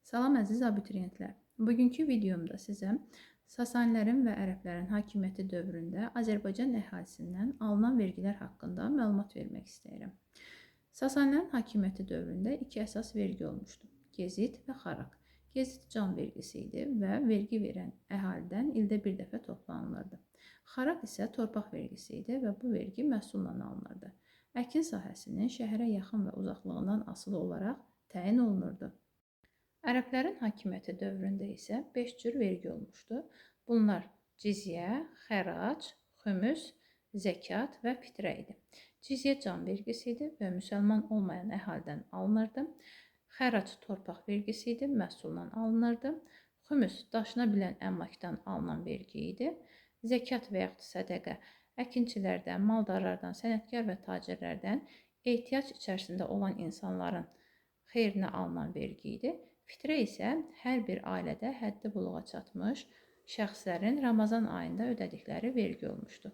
Salam əziz abituriyentlər. Bugünkü videomda sizə Sasanilərin və Ərəblərin hakimiyyəti dövründə Azərbaycan əhalisindən alınan vergilər haqqında məlumat vermək istəyirəm. Sasanilərin hakimiyyəti dövründə iki əsas vergi olmuşdu: gezit və xaraq. Gezit can vergisi idi və vergi verən əhalidən ildə bir dəfə toplanılırdı. Xaraq isə torpaq vergisi idi və bu vergi məhsulla alınırdı. Əkin sahəsinin şəhərə yaxın və uzaqlığından asılı olaraq təyin olunurdu. Ərəblərin hakimiyyəti dövründə isə 5 cür vergi olmuşdu. Bunlar cizyə, xərac, xümüs, zəkat və fitrə idi. Cizyə can vergisi idi və müsəlman olmayan əhalidən alınırdı. Xərac torpaq vergisi idi, məhsulla alınırdı. Xümüs daşına bilən əmlakdan alınan vergi idi. Zəkat və yaxud sədəqə əkinçilərdən, maldarlardan, sənətkar və tacirlərdən ehtiyac içərisində olan insanların xeyrinə alınan vergi idi. Fitrə isə hər bir ailədə həddi buluğa çatmış şəxslərin Ramazan ayında ödədikləri vergi olmuşdu.